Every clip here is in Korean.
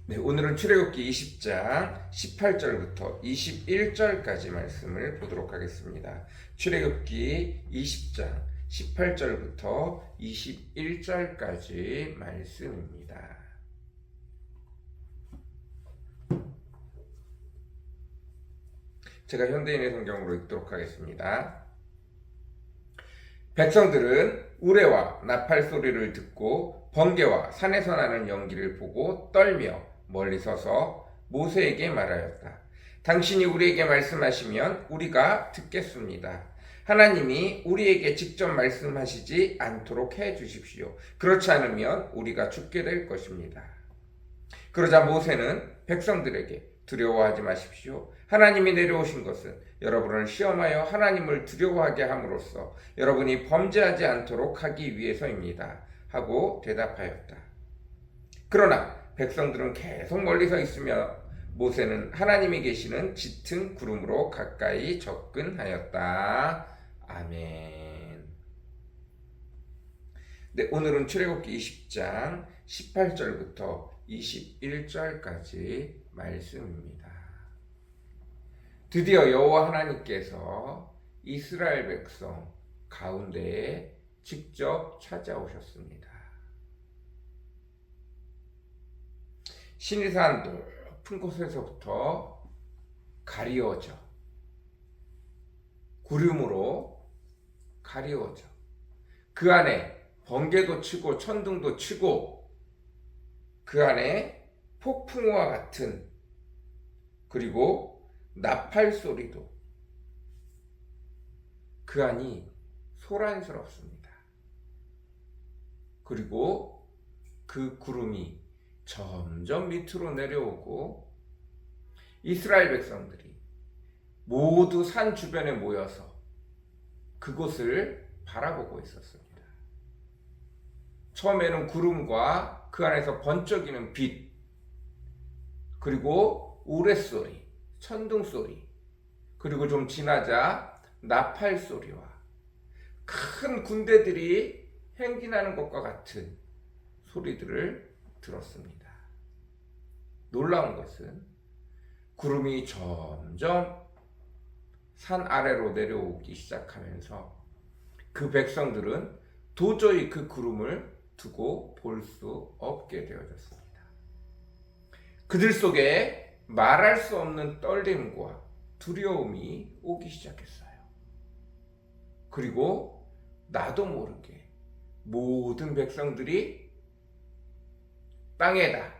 네, 오늘은 출애굽기 20장 18절부터 21절까지 말씀을 보도록 하겠습니다. 출애굽기 20장 18절부터 21절까지 말씀입니다. 제가 현대인의 성경으로 읽도록 하겠습니다. 백성들은 우레와 나팔 소리를 듣고 번개와 산에서 나는 연기를 보고 떨며 멀리 서서 모세에게 말하였다. 당신이 우리에게 말씀하시면 우리가 듣겠습니다. 하나님이 우리에게 직접 말씀하시지 않도록 해 주십시오. 그렇지 않으면 우리가 죽게 될 것입니다. 그러자 모세는 백성들에게 두려워하지 마십시오. 하나님이 내려오신 것은 여러분을 시험하여 하나님을 두려워하게 함으로써 여러분이 범죄하지 않도록 하기 위해서입니다. 하고 대답하였다. 그러나 백성들은 계속 멀리 서 있으며 모세는 하나님이 계시는 짙은 구름으로 가까이 접근하였다. 아멘. 네, 오늘은 출애굽기 20장 18절부터 21절까지 말씀입니다. 드디어 여호와 하나님께서 이스라엘 백성 가운데에 직접 찾아오셨습니다. 시내산 높은 곳에서부터 가리워져 구름으로 가리워져 그 안에 번개도 치고 천둥도 치고 그 안에 폭풍우와 같은 그리고 나팔 소리도 그 안이 소란스럽습니다. 그리고 그 구름이 점점 밑으로 내려오고 이스라엘 백성들이 모두 산 주변에 모여서 그곳을 바라보고 있었습니다. 처음에는 구름과 그 안에서 번쩍이는 빛, 그리고 우레소리, 천둥소리, 그리고 좀 지나자 나팔 소리와 큰 군대들이 행진하는 것과 같은 소리들을 들었습니다. 놀라운 것은 구름이 점점 산 아래로 내려오기 시작하면서 그 백성들은 도저히 그 구름을 두고 볼 수 없게 되어졌습니다. 그들 속에 말할 수 없는 떨림과 두려움이 오기 시작했어요. 그리고 나도 모르게 모든 백성들이 땅에다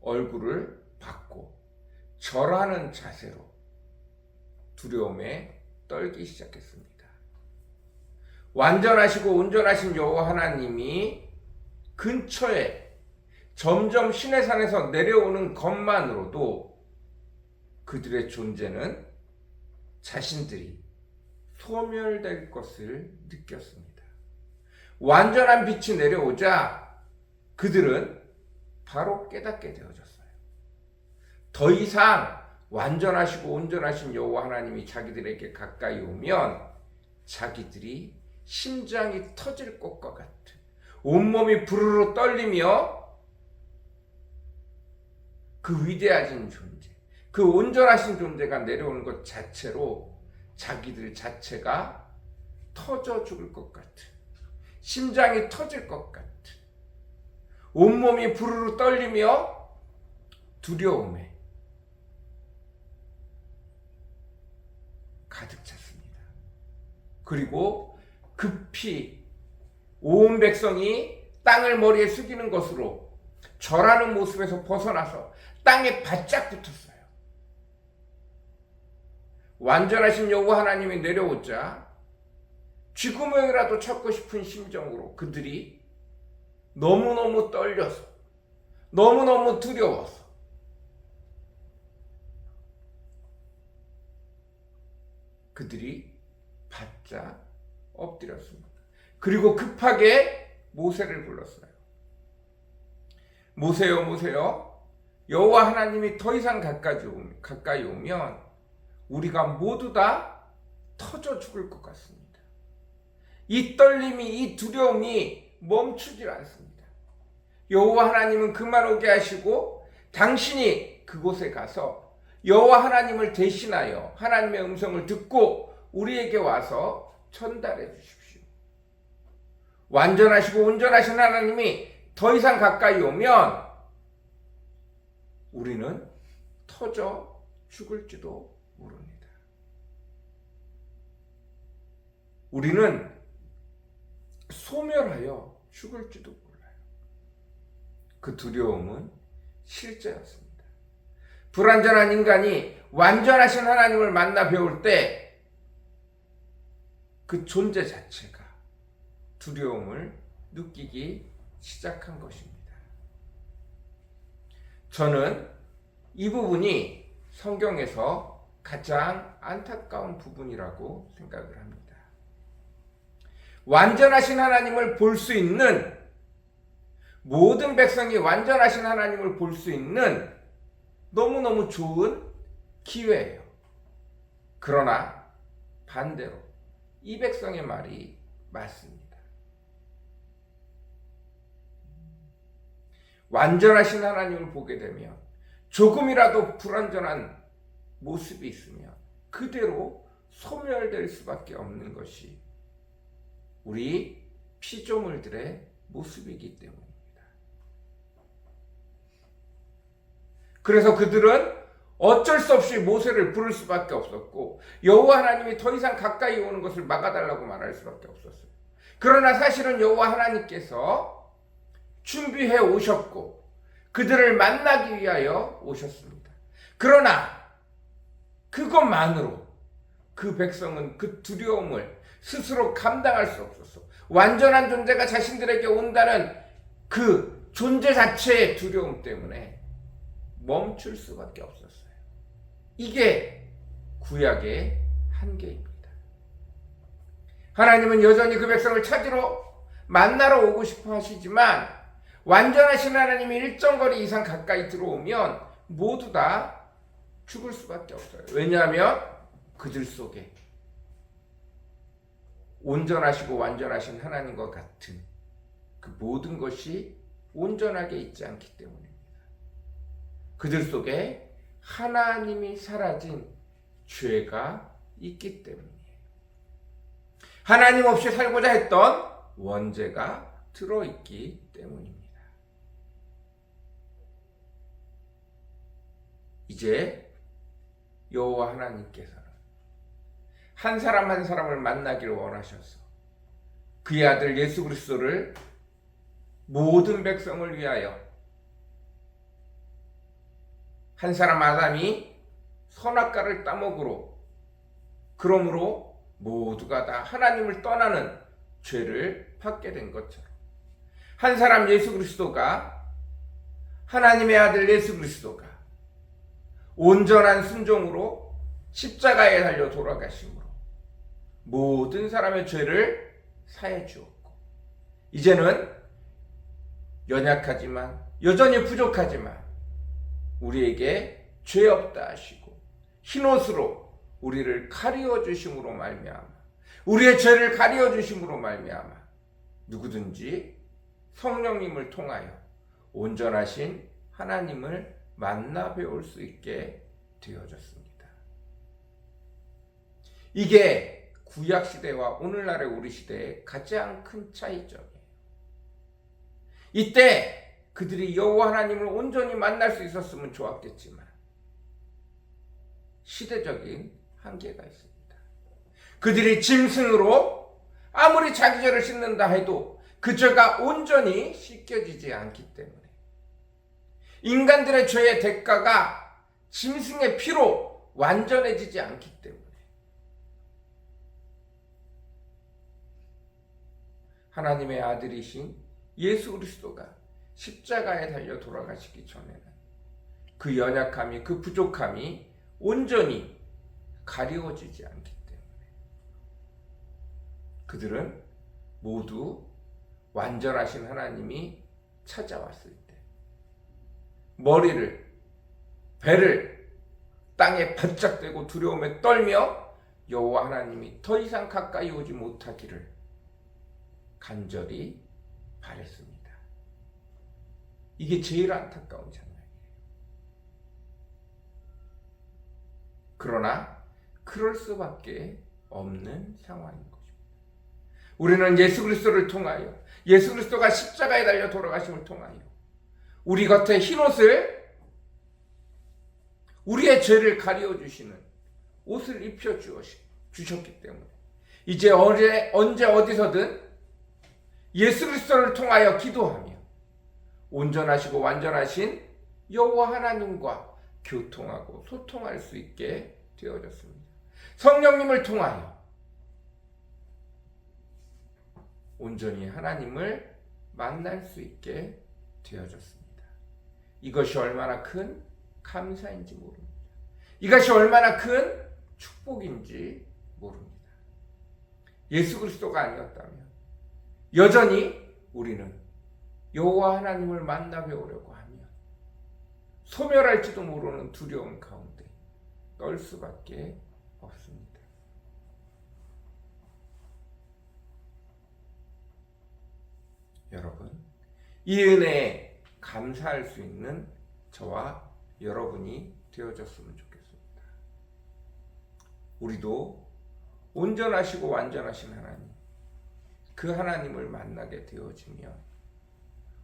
얼굴을 받고 절하는 자세로 두려움에 떨기 시작했습니다. 완전하시고 온전하신 여호와 하나님이 근처에 점점 시내산에서 내려오는 것만으로도 그들의 존재는 자신들이 소멸될 것을 느꼈습니다. 완전한 빛이 내려오자 그들은 바로 깨닫게 되어졌어요. 더 이상 완전하시고 온전하신 여호와 하나님이 자기들에게 가까이 오면 자기들이 심장이 터질 것과 같은 온몸이 부르르 떨리며 그 위대하신 존재, 그 온전하신 존재가 내려오는 것 자체로 자기들 자체가 터져 죽을 것 같은, 심장이 터질 것 같은, 온몸이 부르르 떨리며 두려움에 가득 찼습니다. 그리고 급히 온 백성이 땅을 머리에 숙이는 것으로 절하는 모습에서 벗어나서 땅에 바짝 붙었어요. 완전하신 여호와 하나님이 내려오자 쥐구멍이라도 찾고 싶은 심정으로 그들이 너무너무 떨려서 너무너무 두려워서 그들이 바짝 엎드렸습니다. 그리고 급하게 모세를 불렀어요. 모세요, 모세요. 여호와 하나님이 더 이상 가까이 오면 우리가 모두 다 터져 죽을 것 같습니다. 이 떨림이, 이 두려움이 멈추질 않습니다. 여호와 하나님은 그만 오게 하시고 당신이 그곳에 가서 여호와 하나님을 대신하여 하나님의 음성을 듣고 우리에게 와서 전달해 주십시오. 완전하시고 온전하신 하나님이 더 이상 가까이 오면 우리는 터져 죽을지도 모릅니다. 우리는 소멸하여 죽을지도 몰라요. 그 두려움은 실제였습니다. 불완전한 인간이 완전하신 하나님을 만나 배울 때 그 존재 자체가 두려움을 느끼기 시작한 것입니다. 저는 이 부분이 성경에서 가장 안타까운 부분이라고 생각을 합니다. 완전하신 하나님을 볼 수 있는, 모든 백성이 완전하신 하나님을 볼 수 있는 너무너무 좋은 기회예요. 그러나 반대로 이 백성의 말이 맞습니다. 완전하신 하나님을 보게 되면 조금이라도 불완전한 모습이 있으면 그대로 소멸될 수밖에 없는 것이 우리 피조물들의 모습이기 때문입니다. 그래서 그들은 어쩔 수 없이 모세를 부를 수밖에 없었고 여호와 하나님이 더 이상 가까이 오는 것을 막아달라고 말할 수밖에 없었어요. 그러나 사실은 여호와 하나님께서 준비해 오셨고 그들을 만나기 위하여 오셨습니다. 그러나 그것만으로 그 백성은 그 두려움을 스스로 감당할 수 없었어. 완전한 존재가 자신들에게 온다는 그 존재 자체의 두려움 때문에 멈출 수밖에 없었어요. 이게 구약의 한계입니다. 하나님은 여전히 그 백성을 찾으러 만나러 오고 싶어 하시지만 완전하신 하나님이 일정 거리 이상 가까이 들어오면 모두 다 죽을 수밖에 없어요. 왜냐하면 그들 속에 온전하시고 완전하신 하나님과 같은 그 모든 것이 온전하게 있지 않기 때문입니다. 그들 속에 하나님이 사라진 죄가 있기 때문이에요. 하나님 없이 살고자 했던 원죄가 들어있기 때문입니다. 이제 여호와 하나님께서는 한 사람 한 사람을 만나기를 원하셔서 그의 아들 예수 그리스도를 모든 백성을 위하여 한 사람 아담이 선악과를 따먹으로 그러므로 모두가 다 하나님을 떠나는 죄를 받게 된 것처럼 한 사람 예수 그리스도가 하나님의 아들 예수 그리스도가 온전한 순종으로 십자가에 달려 돌아가심으로 모든 사람의 죄를 사해 주었고 이제는 연약하지만 여전히 부족하지만 우리에게 죄 없다 하시고 흰옷으로 우리를 가리워 주심으로 말미암아 우리의 죄를 가리워 주심으로 말미암아 누구든지 성령님을 통하여 온전하신 하나님을 만나 배울 수 있게 되어졌습니다. 이게 구약 시대와 오늘날의 우리 시대의 가장 큰 차이점이에요. 이때 그들이 여호와 하나님을 온전히 만날 수 있었으면 좋았겠지만 시대적인 한계가 있습니다. 그들이 짐승으로 아무리 자기 죄를 씻는다 해도 그 죄가 온전히 씻겨지지 않기 때문에 인간들의 죄의 대가가 짐승의 피로 완전해지지 않기 때문에 하나님의 아들이신 예수 그리스도가 십자가에 달려 돌아가시기 전에는 그 연약함이 그 부족함이 온전히 가리워지지 않기 때문에 그들은 모두 완전하신 하나님이 찾아왔을 때 머리를 배를 땅에 바짝 대고 두려움에 떨며 여호와 하나님이 더 이상 가까이 오지 못하기를 간절히 바랬습니다. 이게 제일 안타까운 장면이에요. 그러나 그럴 수밖에 없는 상황인 것입니다. 우리는 예수 그리스도를 통하여, 예수 그리스도가 십자가에 달려 돌아가심을 통하여 우리 겉에 흰옷을, 우리의 죄를 가려주시는 옷을 입혀 주셨기 때문에 이제 언제 어디서든 예수 그리스도를 통하여 기도하며 온전하시고 완전하신 여호와 하나님과 교통하고 소통할 수 있게 되어졌습니다. 성령님을 통하여 온전히 하나님을 만날 수 있게 되어졌습니다. 이것이 얼마나 큰 감사인지 모릅니다. 이것이 얼마나 큰 축복인지 모릅니다. 예수 그리스도가 아니었다면 여전히 우리는 여호와 하나님을 만나 뵈오려고 하면 소멸할지도 모르는 두려움 가운데 떨 수밖에 없습니다. 여러분, 이 은혜에 감사할 수 있는 저와 여러분이 되어졌으면 좋겠습니다. 우리도 온전하시고 완전하신 하나님, 그 하나님을 만나게 되어지면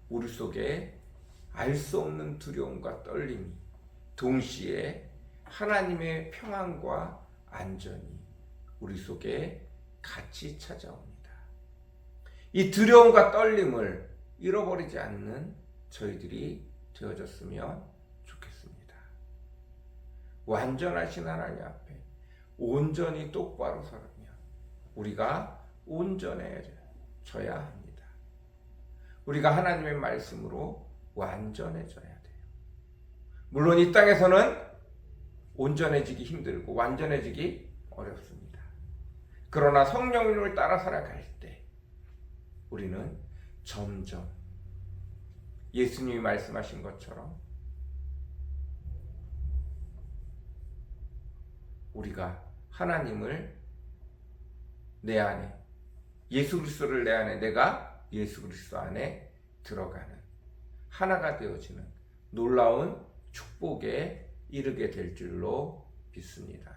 우리 속에 알 수 없는 두려움과 떨림이 동시에 하나님의 평안과 안전이 우리 속에 같이 찾아옵니다. 이 두려움과 떨림을 잃어버리지 않는 저희들이 되어졌으면 좋겠습니다. 완전하신 하나님 앞에 온전히 똑바로 서려면 우리가 온전해져야 합니다. 우리가 하나님의 말씀으로 완전해져야 돼요. 물론 이 땅에서는 온전해지기 힘들고 완전해지기 어렵습니다. 그러나 성령님을 따라 살아갈 때 우리는 점점 예수님이 말씀하신 것처럼 우리가 하나님을 내 안에, 예수 그리스도를 내 안에, 내가 예수 그리스도 안에 들어가는 하나가 되어지는 놀라운 축복에 이르게 될 줄로 믿습니다.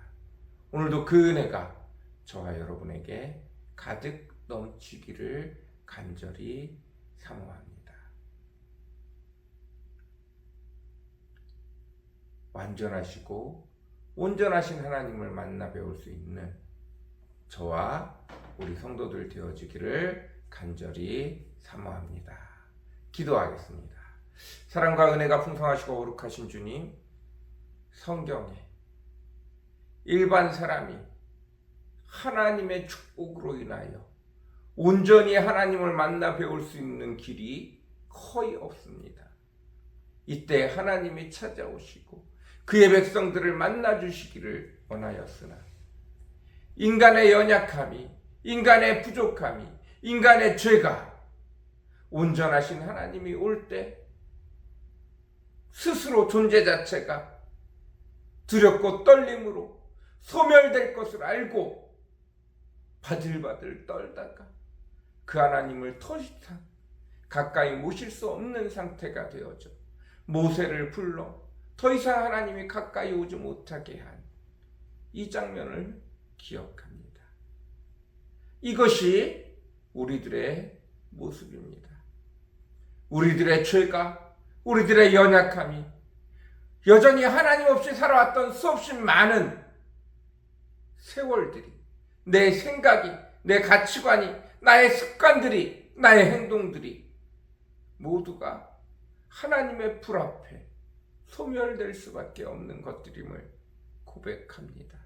오늘도 그 은혜가 저와 여러분에게 가득 넘치기를 간절히 사모합니다. 완전하시고 온전하신 하나님을 만나 배울 수 있는 저와 우리 성도들 되어지기를 간절히 사모합니다. 기도하겠습니다. 사랑과 은혜가 풍성하시고 거룩하신 주님, 성경에 일반 사람이 하나님의 축복으로 인하여 온전히 하나님을 만나 배울 수 있는 길이 거의 없습니다. 이때 하나님이 찾아오시고 그의 백성들을 만나 주시기를 원하였으나 인간의 연약함이, 인간의 부족함이, 인간의 죄가 온전하신 하나님이 올 때 스스로 존재 자체가 두렵고 떨림으로 소멸될 것을 알고 바들바들 떨다가 그 하나님을 더 이상 가까이 모실 수 없는 상태가 되어져 모세를 불러 더 이상 하나님이 가까이 오지 못하게 한 이 장면을 기억합니다. 이것이 우리들의 모습입니다. 우리들의 죄가, 우리들의 연약함이 여전히 하나님 없이 살아왔던 수없이 많은 세월들이, 내 생각이, 내 가치관이, 나의 습관들이, 나의 행동들이 모두가 하나님의 불 앞에 소멸될 수밖에 없는 것들임을 고백합니다.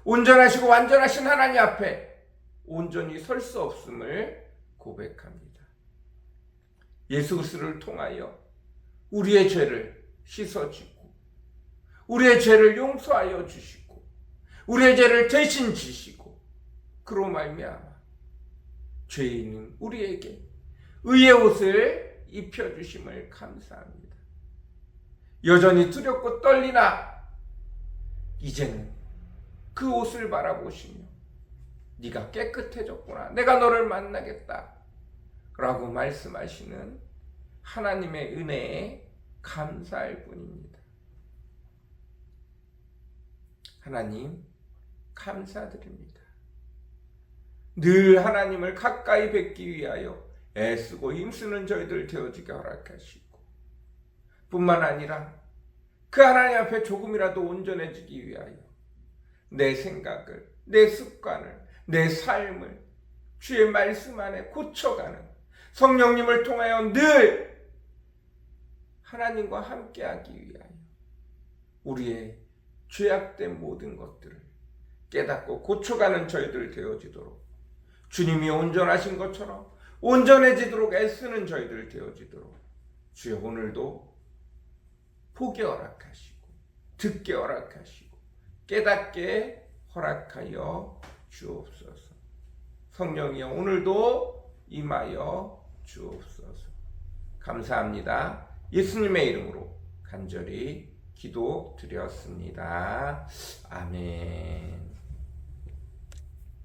온전하시고 완전하신 하나님 앞에 온전히 설 수 없음을 고백합니다. 예수 그리스도를 통하여 우리의 죄를 씻어주고 우리의 죄를 용서하여 주시고 우리의 죄를 대신 지시고 그로 말미암아 죄인인 우리에게 의의 옷을 입혀주심을 감사합니다. 여전히 두렵고 떨리나 이제는 그 옷을 바라보시며 네가 깨끗해졌구나, 내가 너를 만나겠다 라고 말씀하시는 하나님의 은혜에 감사할 뿐입니다. 하나님 감사드립니다. 늘 하나님을 가까이 뵙기 위하여 애쓰고 힘쓰는 저희들 되어지게 허락하시고, 뿐만 아니라 그 하나님 앞에 조금이라도 온전해지기 위하여 내 생각을, 내 습관을, 내 삶을 주의 말씀 안에 고쳐가는 성령님을 통하여 늘 하나님과 함께하기 위하여 우리의 죄악된 모든 것들을 깨닫고 고쳐가는 저희들 되어지도록, 주님이 온전하신 것처럼 온전해지도록 애쓰는 저희들 되어지도록 주여 오늘도 보게 허락하시고 듣게 허락하시고 깨닫게 허락하여 주옵소서. 성령이여 오늘도 임하여 주옵소서. 감사합니다. 예수님의 이름으로 간절히 기도드렸습니다. 아멘.